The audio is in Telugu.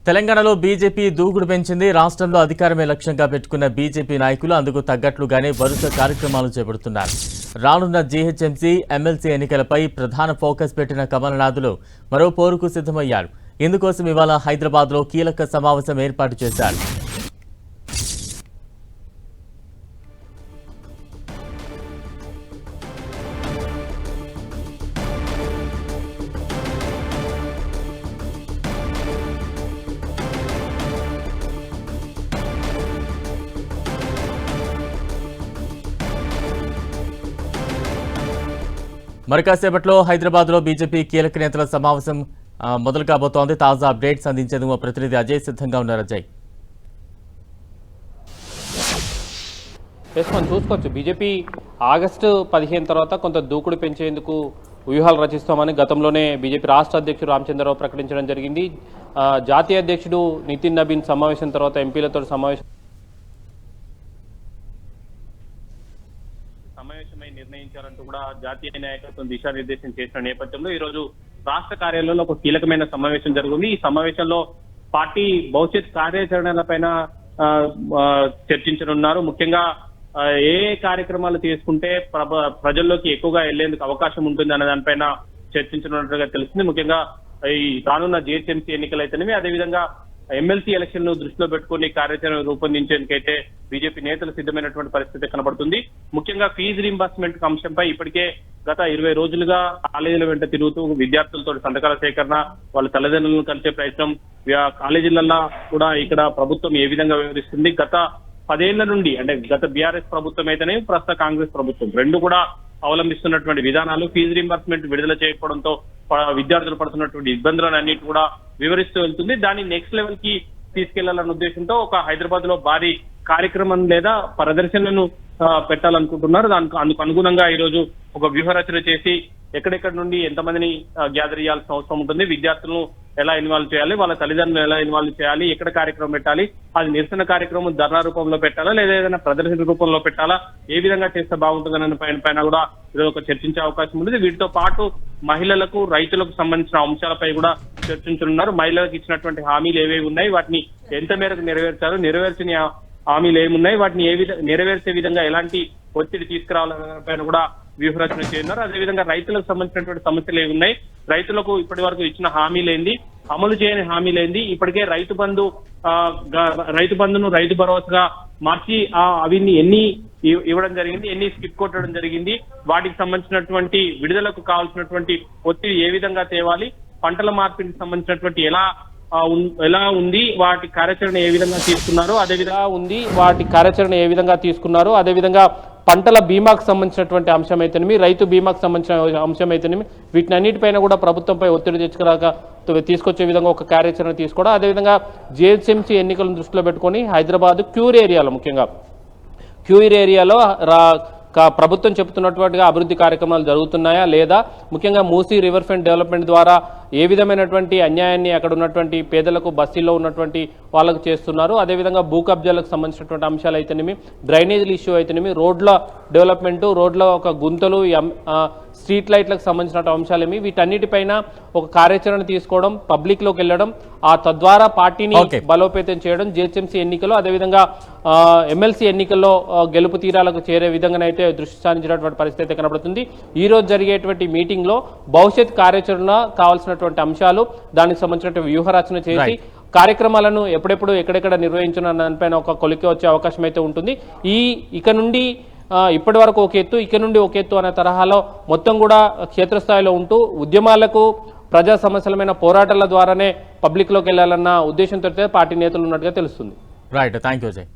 తెలంగాణలో బీజేపీ దూకుడు పెంచింది. రాష్ట్రంలో అధికారమే లక్ష్యంగా పెట్టుకున్న బీజేపీ నాయకులు అందుకు తగ్గట్లుగానే వరుస కార్యక్రమాలు చేపడుతున్నారు. రానున్న జీహెచ్ఎంసీ, ఎమ్మెల్సీ ఎన్నికలపై ప్రధాన ఫోకస్ పెట్టిన కమలనాథులు మరో పోరుకు సిద్ధమయ్యారు. ఇందుకోసం ఇవాళ హైదరాబాద్లో కీలక సమావేశం ఏర్పాటు చేశారు. మరికాసేపట్లో హైదరాబాద్లో బీజేపీ కీలక నేతల సమావేశం మొదలు కాబోతోంది. తాజా అప్డేట్స్ అందించేందుకు మా ప్రతినిధి అజయ్ సిద్ధంగా ఉన్నారు. అజయ్, మనం చూసుకోవచ్చు, బీజేపీ ఆగస్టు 15 తర్వాత కొంత దూకుడు పెంచేందుకు వ్యూహాలు రచిస్తామని గతంలోనే బీజేపీ రాష్ట్ర అధ్యక్షుడు రామచంద్రరావు ప్రకటించడం జరిగింది. జాతీయ అధ్యక్షుడు నితిన్ నబీన్ సమావేశం తర్వాత ఎంపీలతో సమావేశమై నిర్ణయించారంటూ కూడా జాతీయ నాయకత్వం దిశానిర్దేశం చేసిన నేపథ్యంలో ఈ రోజు రాష్ట్ర కార్యాలయంలో ఒక కీలకమైన సమావేశం జరిగింది. ఈ సమావేశంలో పార్టీ భవిష్యత్ కార్యాచరణలపైన చర్చించనున్నారు. ముఖ్యంగా ఏ కార్యక్రమాలు తీసుకుంటే ప్రజల్లోకి ఎక్కువగా వెళ్లేందుకు అవకాశం ఉంటుంది అనే దానిపైన చర్చించనున్నట్టుగా తెలిసింది. ముఖ్యంగా ఈ రానున్న జీహెచ్ఎంసీ ఎన్నికలైతేనేవి, అదేవిధంగా ఎమ్మెల్సీ ఎలక్షన్ ను దృష్టిలో పెట్టుకుని కార్యాచరణ రూపొందించేందుకైతే బీజేపీ నేతలు సిద్ధమైనటువంటి పరిస్థితి కనబడుతుంది. ముఖ్యంగా ఫీజు రీంబర్స్మెంట్ అంశంపై ఇప్పటికే గత 20 రోజులుగా కాలేజీల వెంట తిరుగుతూ విద్యార్థులతో సంతకాల సేకరణ, వాళ్ళ తల్లిదండ్రులను కలిసే ప్రయత్నం, కాలేజీలలో కూడా ఇక్కడ ప్రభుత్వం ఏ విధంగా వ్యవహరిస్తుంది, గత 10 ఏళ్ల నుండి అంటే గత బీఆర్ఎస్ ప్రభుత్వం అయితేనే ప్రస్తుత కాంగ్రెస్ ప్రభుత్వం రెండు కూడా అవలంబిస్తున్నటువంటి విధానాలు, ఫీజు రీంబర్స్మెంట్ విడుదల చేయకపోవడంతో విద్యార్థులు పడుతున్నటువంటి ఇబ్బందులను అన్నిటి కూడా వివరిస్తూ వెళ్తుంది. దాన్ని నెక్స్ట్ లెవెల్ కి తీసుకెళ్లాలన్న ఉద్దేశంతో ఒక హైదరాబాద్ లో భారీ కార్యక్రమం లేదా ప్రదర్శనలను పెట్టాలనుకుంటున్నారు. అందుకు అనుగుణంగా ఈ రోజు ఒక వ్యూహరచన చేసి ఎక్కడెక్కడ నుండి ఎంతమందిని గ్యాదర్ చేయాల్సిన అవసరం ఉంటుంది, విద్యార్థులను ఎలా ఇన్వాల్వ్ చేయాలి, వాళ్ళ తల్లిదండ్రులు ఎలా ఇన్వాల్వ్ చేయాలి, ఎక్కడ కార్యక్రమం పెట్టాలి, అది నిరసన కార్యక్రమం ధర్నా రూపంలో పెట్టాలా లేదా ఏదైనా ప్రదర్శన రూపంలో పెట్టాలా, ఏ విధంగా చేస్తే బాగుంటుందన్న పైన కూడా ఈరోజు ఒక చర్చించే అవకాశం ఉంది. వీటితో పాటు మహిళలకు, రైతులకు సంబంధించిన అంశాలపై కూడా చర్చించనున్నారు. మహిళలకు ఇచ్చినటువంటి హామీలు ఏవేవి ఉన్నాయి, వాటిని ఎంత మేరకు నెరవేర్చారు, నెరవేర్చిన హామీలు ఏమున్నాయి, వాటిని నెరవేర్చే విధంగా ఎలాంటి ఒత్తిడి తీసుకురావాలనే పైన కూడా వ్యూహరచన చేయనున్నారు. అదేవిధంగా రైతులకు సంబంధించినటువంటి సమస్యలు ఏమున్నాయి, రైతులకు ఇప్పటి వరకు ఇచ్చిన హామీలేంది, అమలు చేయని హామీలేంది, ఇప్పటికే రైతు బంధును రైతు భరోసాగా మార్చి అవిని ఎన్ని ఇవ్వడం జరిగింది, ఎన్ని స్కిప్ కొట్టడం జరిగింది, వాటికి సంబంధించినటువంటి విడుదలకు కావాల్సినటువంటి ఒత్తిడి ఏ విధంగా తేవాలి, పంటల మార్పిడికి సంబంధించినటువంటి ఎలా ఉంది, వాటి కార్యాచరణ ఏ విధంగా తీసుకున్నారు, అదేవిధంగా పంటల బీమాకు సంబంధించినటువంటి అంశం అయితేనేమి, రైతు బీమాకు సంబంధించిన అంశం అయితేనేమి, వీటినన్నిటిపైన కూడా ప్రభుత్వంపై ఒత్తిడి తీసుకొచ్చే విధంగా ఒక కార్యాచరణ తీసుకోవడం, అదేవిధంగా జీహెచ్ఎంసీ ఎన్నికలను దృష్టిలో పెట్టుకొని హైదరాబాద్ క్యూర్ ఏరియాలో, ముఖ్యంగా క్యూర్ ఏరియాలో ప్రభుత్వం చెబుతున్నట్టుగా అభివృద్ధి కార్యక్రమాలు జరుగుతున్నాయా లేదా, ముఖ్యంగా మూసీ రివర్ ఫ్రంట్ డెవలప్మెంట్ ద్వారా ఏ విధమైనటువంటి అన్యాయాన్ని అక్కడ ఉన్నటువంటి పేదలకు, బస్తీల్లో ఉన్నటువంటి వాళ్ళకు చేస్తున్నారు, అదేవిధంగా భూ కబ్జాలకు సంబంధించినటువంటి అంశాలు అయితేనేమి, డ్రైనేజీల ఇష్యూ అయితేనేమి, రోడ్ల డెవలప్మెంటు, రోడ్ల ఒక గుంతలు, స్ట్రీట్ లైట్లకు సంబంధించిన అంశాలేమి, వీటన్నిటిపైన ఒక కార్యాచరణ తీసుకోవడం, పబ్లిక్లోకి వెళ్ళడం, తద్వారా పార్టీని బలోపేతం చేయడం, జీహెచ్ఎంసీ ఎన్నికల్లో అదేవిధంగా ఎమ్మెల్సీ ఎన్నికల్లో గెలుపు తీరాలకు చేరే విధంగానైతే దృష్టి సారించినటువంటి పరిస్థితి కనబడుతుంది. ఈ రోజు జరిగేటువంటి మీటింగ్లో భవిష్యత్ కార్యాచరణ కావాల్సినటువంటి అంశాలు, దానికి సంబంధించిన వ్యూహరచన చేసి కార్యక్రమాలను ఎప్పుడెప్పుడు ఎక్కడెక్కడ నిర్వహించిన దానిపైన ఒక కొలికి వచ్చే అవకాశం అయితే ఉంటుంది. ఇక నుండి ఇప్పటి వరకు ఒక ఎత్తు, ఇక నుండి ఒక ఎత్తు అనే తరహాలో మొత్తం కూడా క్షేత్రస్థాయిలో ఉంటూ ఉద్యమాలకు, ప్రజా సమస్యలమైన పోరాటాల ద్వారానే పబ్లిక్లోకి వెళ్ళాలన్న ఉద్దేశంతో పార్టీ నేతలు ఉన్నట్టుగా తెలుస్తుంది. Right, thank you Ajay.